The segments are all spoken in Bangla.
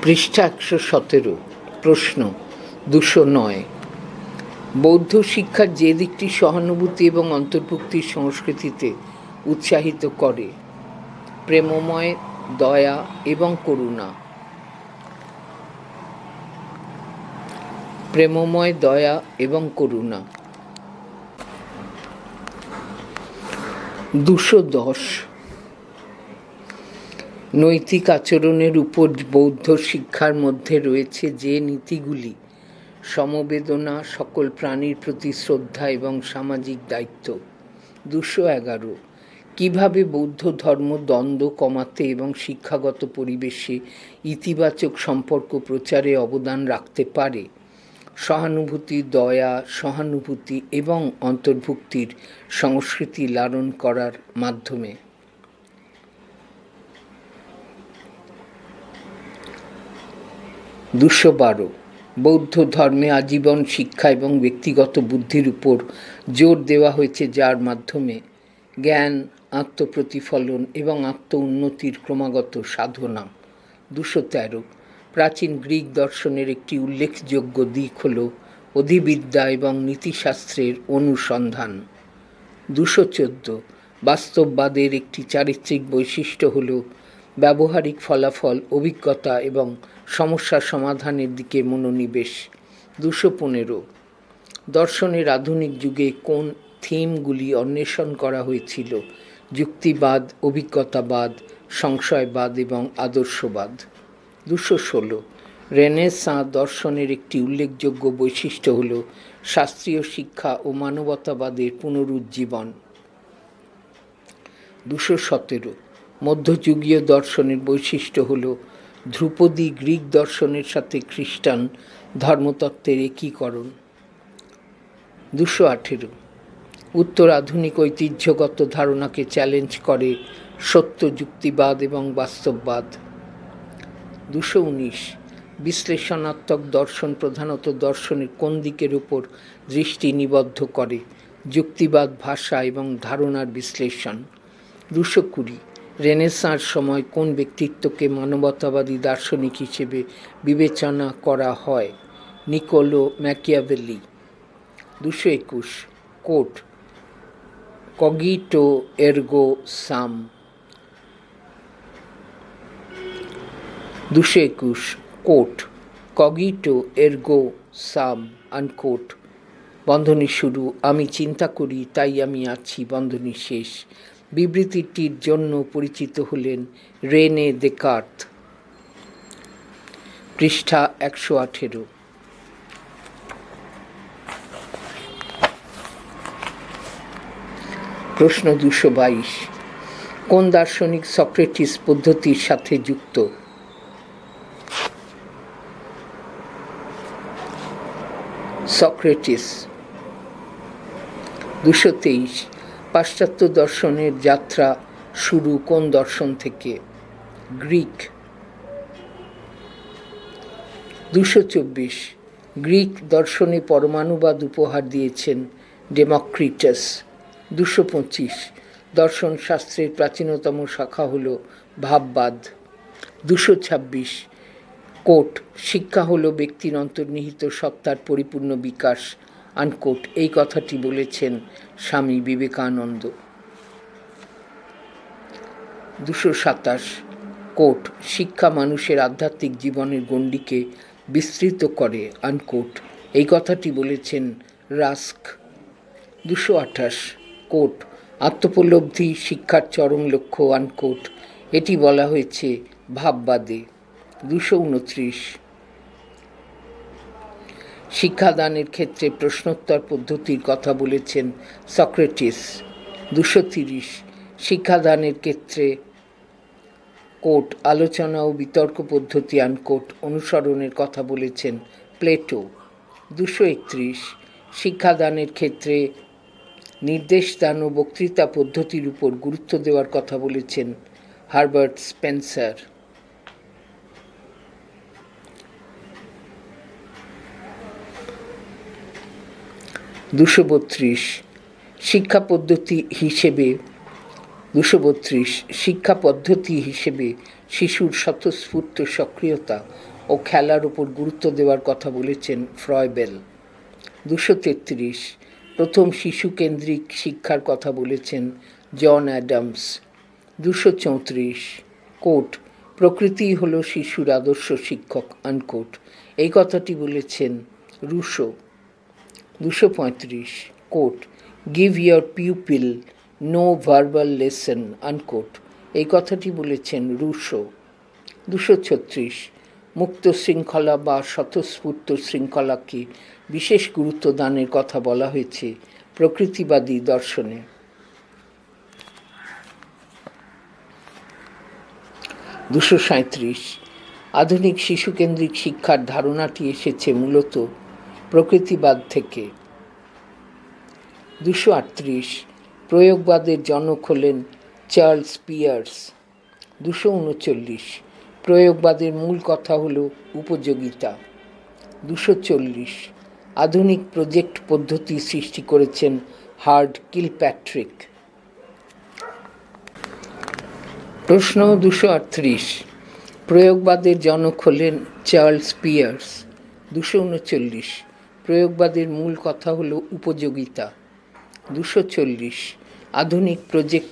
পৃষ্ঠা ১১৭। প্রশ্ন ২০৯। বৌদ্ধ শিক্ষার যে দিকটি সহানুভূতি এবং অন্তর্ভুক্তির সংস্কৃতিতে উৎসাহিত করে? প্রেমময়, দয়া এবং করুণা। প্রেমময়, দয়া এবং করুণা। ২১০। নৈতিক আচরণের উপর বৌদ্ধ শিক্ষার মধ্যে রয়েছে যে নীতিগুলি: সমবেদনা, সকল প্রাণীর প্রতি শ্রদ্ধা এবং সামাজিক দায়িত্ব। ২১১। কিভাবে বৌদ্ধ ধর্ম দ্বন্দ্ব কমাতে এবং শিক্ষাগত পরিবেশে ইতিবাচক সম্পর্ক প্রচারে অবদান রাখতে পারে? সহানুভূতি, দয়া, সহানুভূতি এবং অন্তর্ভুক্তির সংস্কৃতি লালন করার মাধ্যমে। ২১২। বৌদ্ধ ধর্মে আজীবন শিক্ষা এবং ব্যক্তিগত বুদ্ধির উপর জোর দেওয়া হয়েছে, যার মাধ্যমে জ্ঞান, আত্মপ্রতিফলন এবং আত্ম উন্নতির ক্রমাগত সাধনা। ২১৩। প্রাচীন গ্রিক দর্শনের একটি উল্লেখযোগ্য দিক হল অধিবিদ্যা এবং নীতিশাস্ত্রের অনুসন্ধান। ২১৪। বাস্তববাদের একটি চারিত্রিক বৈশিষ্ট্য হল ব্যবহারিক ফলাফল, অভিজ্ঞতা এবং সমস্যা সমাধানের দিকে মনোনিবেশ। ২১৫। দর্শনের আধুনিক যুগে কোন থিমগুলি অন্বেষণ করা হয়েছিল? যুক্তিবাদ, অভিজ্ঞতাবাদ, সংশয়বাদ এবং আদর্শবাদ। ২১৬। রেনেসাঁ দর্শনের একটি উল্লেখযোগ্য বৈশিষ্ট্য হল শাস্ত্রীয় শিক্ষা ও মানবতাবাদের পুনরুজ্জীবন। ২১৭। মধ্যযুগীয় দর্শনের বৈশিষ্ট্য হল ধ্রুপদী গ্রিক দর্শনের সাথে খ্রিস্টান ধর্মতত্ত্বের একীকরণ। ২১৮। উত্তর আধুনিক ঐতিহ্যগত ধারণাকে চ্যালেঞ্জ করে সত্য, যুক্তিবাদ এবং বাস্তববাদ। ২১৯। বিশ্লেষণাত্মক দর্শন প্রধানত দর্শনের কোন দিকের উপর দৃষ্টি নিবদ্ধ করে? যুক্তিবাদ, ভাষা এবং ধারণার বিশ্লেষণ। ২২০। রেনেসাঁর সময় কোন ব্যক্তিত্বকে মানবতাবাদী দার্শনিক হিসেবে বিবেচনা করা হয়? Nicolás Machiavelli. ২২১। কোট কগিটো এরগো সাম। ২২২। কোট কগিটো এরগো সাম আনকোট। বন্ধনী শুরু, আমি চিন্তা করি তাই আমি আছি, বন্ধনী শেষ। বিবৃতিটির জন্য পরিচিত হলেন রেনে দেকার্ত। পৃষ্ঠা ১১৮। প্রশ্ন ২২২। কোন দার্শনিক সক্রেটিস পদ্ধতির সাথে যুক্ত? সক্রেটিস। ২২৩। পাশ্চাত্য দর্শনের যাত্রা শুরু কোন দর্শন থেকে? গ্রিক। ২২৪। গ্রিক দর্শনে পরমাণুবাদ উপহার দিয়েছেন ডেমোক্রিটাস। ২২৫। দর্শন শাস্ত্রের প্রাচীনতম শাখা হল ভাববাদ। ২২৬। কোট শিক্ষা হল ব্যক্তির অন্তর্নিহিত সত্তার পরিপূর্ণ বিকাশ আনকোট। এই কথাটি বলেছেন স্বামী বিবেকানন্দ। ২২৭। কোট শিক্ষা মানুষের আধ্যাত্মিক জীবনের গণ্ডিকে বিস্তৃত করে আনকোট। এই কথাটি বলেছেন রাস্ক। ২২৮। কোট আত্মোপলব্ধি শিক্ষার চরম লক্ষ্য আনকোট। এটি বলা হয়েছে ভাববাদে। ২২৯। শিক্ষাদানের ক্ষেত্রে প্রশ্নোত্তর পদ্ধতির কথা বলেছেন সক্রেটিস। ২৩০। শিক্ষাদানের ক্ষেত্রে কোট আলোচনা ও বিতর্ক পদ্ধতি আনকোট অনুসরণের কথা বলেছেন প্লেটো। ২৩১। শিক্ষাদানের ক্ষেত্রে নির্দেশদান ও বক্তৃতা পদ্ধতির উপর গুরুত্ব দেওয়ার কথা বলেছেন হারবার্ট স্পেন্সার। ২৩২। শিক্ষা পদ্ধতি হিসেবে শিশুর স্বতঃস্ফূর্ত সক্রিয়তা ও খেলার উপর গুরুত্ব দেওয়ার কথা বলেছেন ফ্রয়েবেল। 233 প্রথম শিশুকেন্দ্রিক শিক্ষার কথা বলেছেন জন অ্যাডামস। 234 কোট প্রকৃতিই হলো শিশুর আদর্শ শিক্ষক আনকোট, এই কথাটি বলেছেন Rousseau. 235 quote give your pupil no verbal lesson unquote, এই কথাটি বলেছেন রুশো। 236 মুক্ত শৃঙ্খলা বা স্বতঃস্ফূর্ত শৃঙ্খলাকে বিশেষ গুরুত্ব দানের কথা বলা হয়েছে প্রকৃতিবাদী দর্শনে। 237 আধুনিক শিশুকেন্দ্রিক শিক্ষার ধারণাটি এসেছে মূলত প্রকৃতিবাদ থেকে। 238 প্রয়োগবাদের জনক হলেন চার্লস পিয়ার্স। 239 প্রয়োগবাদের মূল কথা হল উপযোগিতা। 240 আধুনিক প্রজেক্ট পদ্ধতি সৃষ্টি করেছেন হার্ড কিলপ্যাট্রিক। প্রশ্ন 238 প্রয়োগবাদের জনক হলেন চার্লস পিয়ার্স। 239 প্রয়োগবাদের মূল কথা হল উপযোগিতা। 240 আধুনিক প্রজেক্ট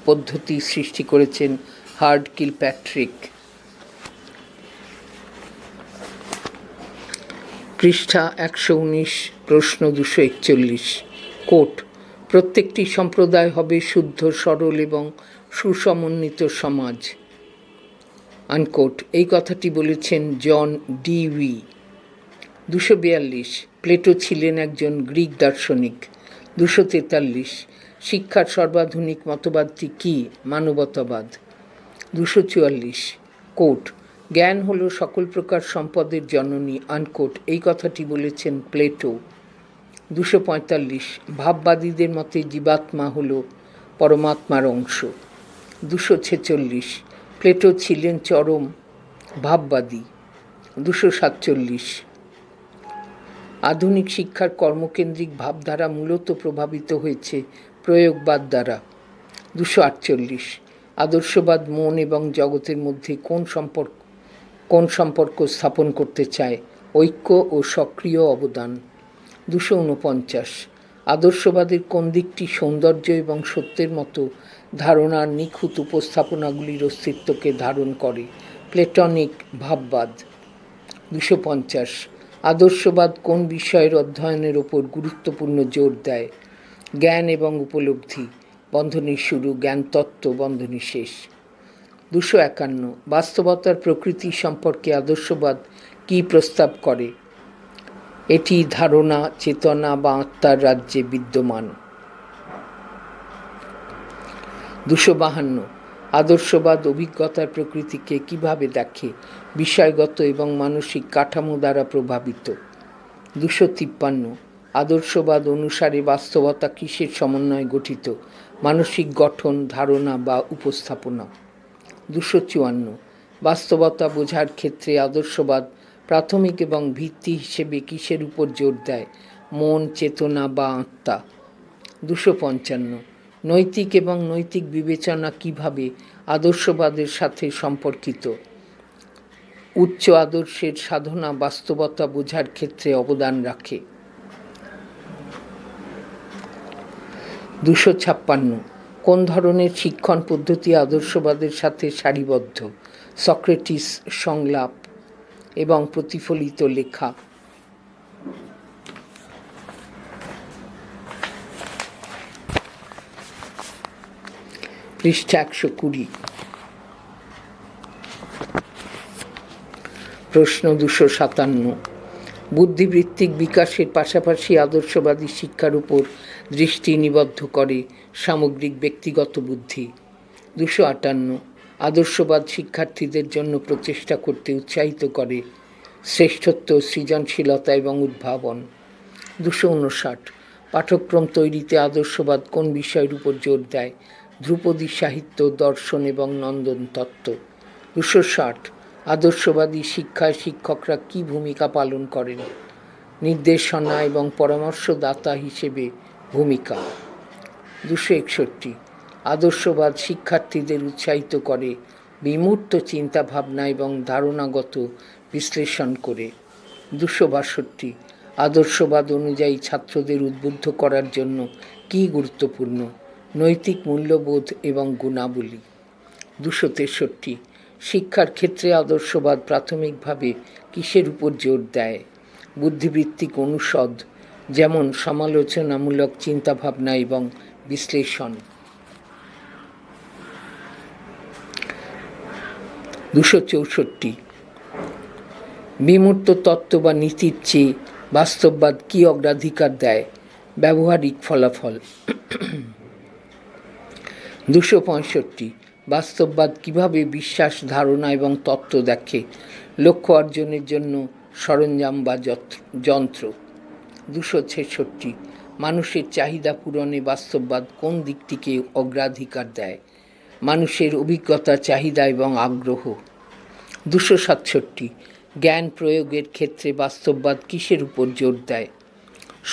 পদ্ধতি সৃষ্টি করেছেন হার্ড কিলপ্যাট্রিক। পৃষ্ঠা 119 প্রশ্ন 241 কোট প্রত্যেকটি সম্প্রদায় হবে শুদ্ধ, সরল এবং সুসমন্বিত সমাজ আনকোট, এই কথাটি বলেছেন জন ডিউই। 242 প্লেটো ছিলেন একজন গ্রিক দার্শনিক। 243 শিক্ষার সর্বাধুনিক মতবাদটি কি? মানবতাবাদ। 244 কোট জ্ঞান হলো সকল প্রকার সম্পদের জননী আনকোট, এই কথাটি বলেছেন প্লেটো। 245 ভাববাদীদের মতে জীবাত্মা হল পরমাত্মার অংশ। 246 প্লেটো ছিলেন চরম ভাববাদী। 247 আধুনিক শিক্ষার কর্মকেন্দ্রিক ভাবধারা মূলত প্রভাবিত হয়েছে প্রয়োগবাদ দ্বারা। 248 আদর্শবাদ মন এবং জগতের মধ্যে কোন সম্পর্ক স্থাপন করতে চায়? ঐক্য ও সক্রিয় অবদান। 249 আদর্শবাদের কোন দিকটি সৌন্দর্য এবং সত্যের মতো ধারণার নিখুঁত উপস্থাপনাগুলির অস্তিত্বকে ধারণ করে? প্লেটনিক ভাববাদ। 250 আদর্শবাদ কোন বিষয়ের অধ্যয়নের ওপর গুরুত্বপূর্ণ জোর দেয়? জ্ঞান এবং উপলব্ধি বন্ধনীর শুরু, জ্ঞানতত্ত্ব বন্ধনী শেষ। 251 বাস্তবতার প্রকৃতি সম্পর্কে আদর্শবাদ কি প্রস্তাব করে? এটি ধারণা, চেতনা বা আত্মার রাজ্যে বিদ্যমান। 252 আদর্শবাদ অভিজ্ঞতার প্রকৃতিকে কিভাবে দেখে? বিষয়গত এবং মানসিক কাঠামো দ্বারা প্রভাবিত। 253 আদর্শবাদ অনুসারে বাস্তবতা কিসের সমন্বয়ে গঠিত? মানসিক গঠন, ধারণা বা উপস্থাপনা। 254 বাস্তবতা বোঝার ক্ষেত্রে আদর্শবাদ প্রাথমিক এবং ভিত্তি হিসেবে কিসের উপর জোর দেয়? মন, চেতনা বা আত্মা। 255 নৈতিক এবং নৈতিক বিবেচনা কিভাবে আদর্শবাদের সাথে সম্পর্কিত? উচ্চ আদর্শের সাধনা বাস্তবতা বোঝার ক্ষেত্রে অবদান রাখে। 256 কোন ধরনের শিক্ষণ পদ্ধতি আদর্শবাদের সাথে সারিবদ্ধ? সক্রেটিস, সংলাপ এবং প্রতিফলিত লেখা। পৃষ্ঠা 120 প্রশ্ন 257 বুদ্ধিবৃত্তিক বিকাশের পাশাপাশি আদর্শবাদী শিক্ষার উপর দৃষ্টি নিবদ্ধ করে সামগ্রিক ব্যক্তিগত বুদ্ধি। 258 আদর্শবাদ শিক্ষার্থীদের জন্য প্রচেষ্টা করতে উৎসাহিত করে শ্রেষ্ঠত্ব, সৃজনশীলতা এবং উদ্ভাবন। 259 পাঠ্যক্রম তৈরিতে আদর্শবাদ কোন বিষয়ের উপর জোর দেয়? ধ্রুপদী সাহিত্য, দর্শন এবং নন্দন তত্ত্ব। 260 আদর্শবাদী শিক্ষায় শিক্ষকরা কী ভূমিকা পালন করেন? নির্দেশনা এবং পরামর্শদাতা হিসেবে ভূমিকা। 261 আদর্শবাদ শিক্ষার্থীদের উৎসাহিত করে বিমূর্ত চিন্তাভাবনা এবং ধারণাগত বিশ্লেষণ করে। 262 আদর্শবাদ অনুযায়ী ছাত্রদের উদ্বুদ্ধ করার জন্য কী গুরুত্বপূর্ণ? নৈতিক মূল্যবোধ এবং গুণাবলী। 263 শিক্ষার ক্ষেত্রে আদর্শবাদ প্রাথমিকভাবে কিসের উপর জোর দেয়? বুদ্ধিবৃত্তিক অনুষদ, যেমন সমালোচনামূলক চিন্তাভাবনা এবং বিশ্লেষণ। 264 বিমূর্ত তত্ত্ব বা নীতির চেয়ে বাস্তববাদ কী অগ্রাধিকার দেয়? ব্যবহারিক ফলাফল। 265 বাস্তববাদ কিভাবে বিশ্বাস, ধারণা এবং তত্ত্ব দেখে? লক্ষ্য অর্জনের জন্য সরঞ্জাম বা যন্ত্র। 266 মানুষের চাহিদা পূরণে বাস্তববাদ কোন দিকটিকে অগ্রাধিকার দেয়? মানুষের অভিজ্ঞতা, চাহিদা এবং আগ্রহ। 267 জ্ঞান প্রয়োগের ক্ষেত্রে বাস্তববাদ কিসের উপর জোর দেয়?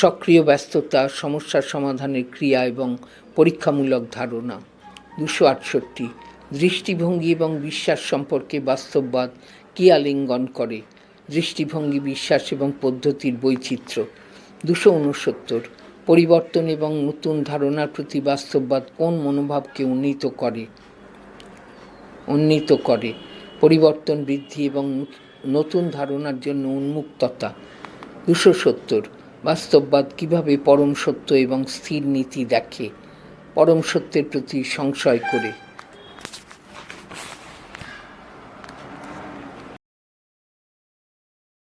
সক্রিয় ব্যস্ততা, সমস্যা সমাধানের ক্রিয়া এবং পরীক্ষামূলক ধারণা। 268 দৃষ্টিভঙ্গি এবং বিশ্বাস সম্পর্কে বাস্তববাদ কী আলিঙ্গন করে? দৃষ্টিভঙ্গি, বিশ্বাস এবং পদ্ধতির বৈচিত্র্য। 269 পরিবর্তন এবং নতুন ধারণার প্রতি বাস্তববাদ কোন মনোভাবকে উন্নীত করে? পরিবর্তন, বৃদ্ধি এবং নতুন ধারণার জন্য উন্মুক্ততা। 270 বাস্তববাদ কিভাবে পরম সত্য এবং স্থির নীতি দেখে? পরম সত্যের প্রতি সংশয় করে।